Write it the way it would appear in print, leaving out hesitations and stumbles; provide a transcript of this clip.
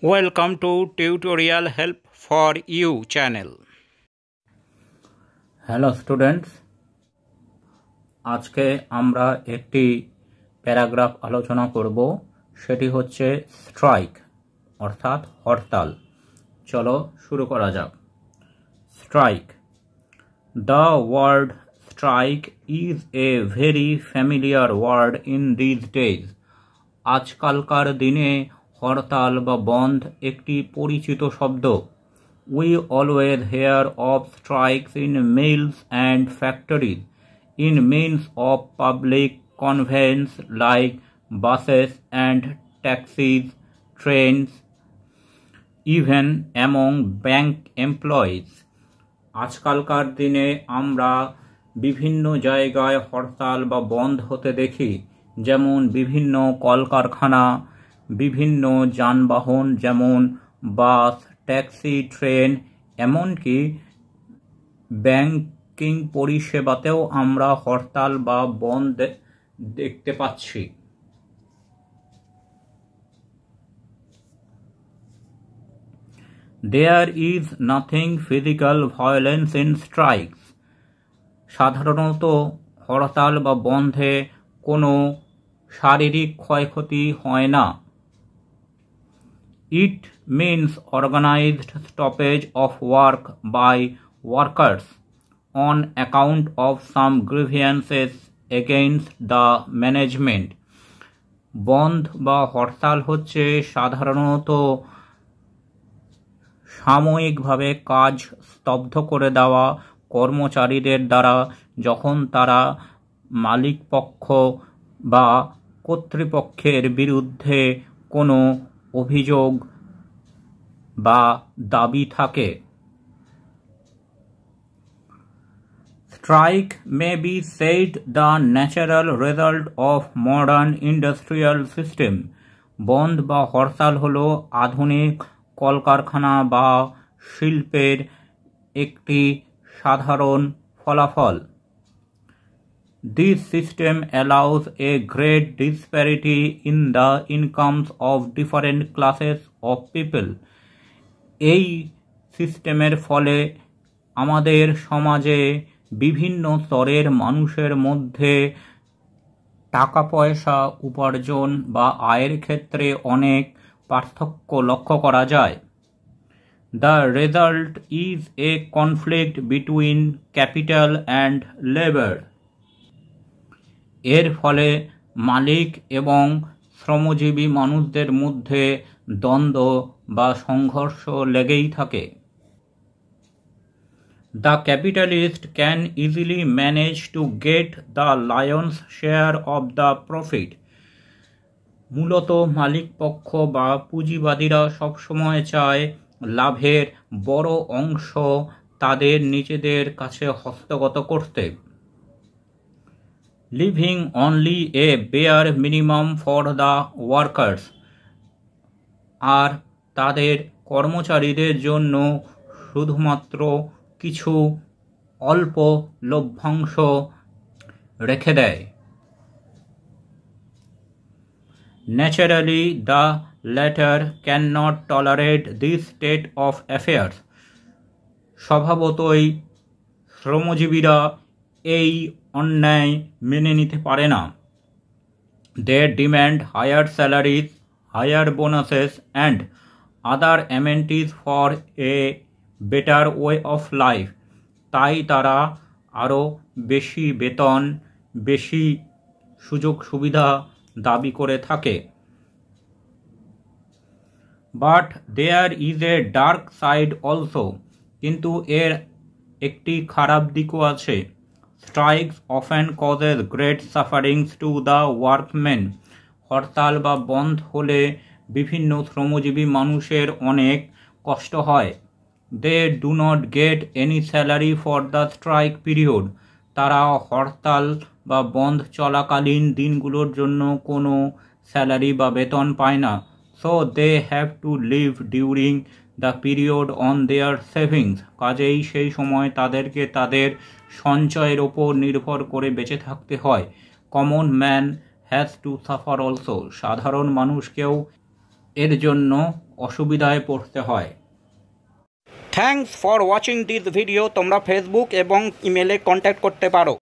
Welcome to Tutorial Help for You channel. Hello students, আজকে আমরা একটি প্যারাগ্রাফ আলোচনা করব। সেটি হচ্ছে স্ট্রাইক অর্থাৎ হরতাল। চলো শুরু করা যাক। Strike. The word strike is a very familiar word in this days. আজকালকার দিনে হরতাল বা বন্ধ একটি পরিচিত শব্দ। We always hear of strikes in mills and factories, in means of public conveyance like buses and taxis, trains, even among bank employees. আজকালকার দিনে আমরা বিভিন্ন জায়গায় হরতাল বা বন্ধ হতে দেখি, যেমন বিভিন্ন কলকারখানা, বিভিন্ন যানবাহন যেমন বাস, ট্যাক্সি, ট্রেন, এমনকি ব্যাংকিং পরিষেবাতেও আমরা হরতাল বা বন্ধ দেখতে পাচ্ছি। There is nothing physical violence in strikes. সাধারণত হরতাল বা বন্ধে কোনো শারীরিক ক্ষয়ক্ষতি হয় না। It means organized stoppage of work by workers on account of some grievances against the management. বন্ধ বা হরতাল হচ্ছে সাধারণত সাময়িকভাবে কাজ স্তব্ধ করে দেওয়া কর্মচারীদের দ্বারা, যখন তারা মালিকপক্ষ বা কর্তৃপক্ষের বিরুদ্ধে কোনো অভিযোগ বা দাবি থাকে। Strike may be said the natural result of modern industrial system. বন্ধ বা হরতাল হলো আধুনিক কলকারখানা বা শিল্পের একটি সাধারণ ফলাফল। This system allows a great disparity in the incomes of different classes of people. এই সিস্টেমের ফলে আমাদের সমাজে বিভিন্ন স্তরের মানুষের মধ্যে টাকা পয়সা উপার্জন বা আয়ের ক্ষেত্রে অনেক পার্থক্য লক্ষ্য করা যায়। The result is a conflict between capital and labor. এর ফলে মালিক এবং শ্রমজীবী মানুষদের মধ্যে দ্বন্দ্ব বা সংঘর্ষ লেগেই থাকে। The capitalist can easily manage to get the lion's share of the profit. মূলত মালিকপক্ষ বা পুঁজিবাদীরা সবসময় চায় লাভের বড় অংশ তাদের নিজেদের কাছে হস্তগত করতে। Leaving only a bare minimum for the workers. আর তাদের কর্মচারীদের জন্য শুধুমাত্র কিছু অল্প লভ্যাংশ রেখে দেয়। Naturally, the latter cannot tolerate this state of affairs. স্বভাবতই শ্রমজীবীরা এই অন্যায় মেনে নিতে পারে না। They demand higher salaries, higher bonuses and other amenities for a better way of life. তাই তারা আরও বেশি বেতন, বেশি সুযোগ সুবিধা দাবি করে থাকে। But there is a dark side also. কিন্তু এর একটি খারাপ দিকও আছে। Strikes often causes great sufferings to the workmen. হরতাল বা বন্ধ হলে বিভিন্ন শ্রমজীবী মানুষের অনেক কষ্ট হয়। They do not get any salary for the strike period. তারা হরতাল বা বন্ধ চলাকালীন দিনগুলোর জন্য কোনো স্যালারি বা বেতন পায় না। So they have to live during the period on their savings. কাজেই সেই সময় তাদেরকে তাদের সঞ্চয়ের ওপর নির্ভর করে বেঁচে থাকতে হয়। Common man has to suffer also. সাধারণ মানুষকেও এর জন্য অসুবিধায় পড়তে হয়। Thanks for watching this video. তোমরা ফেসবুক এবং ইমেলে কন্ট্যাক্ট করতে পারো।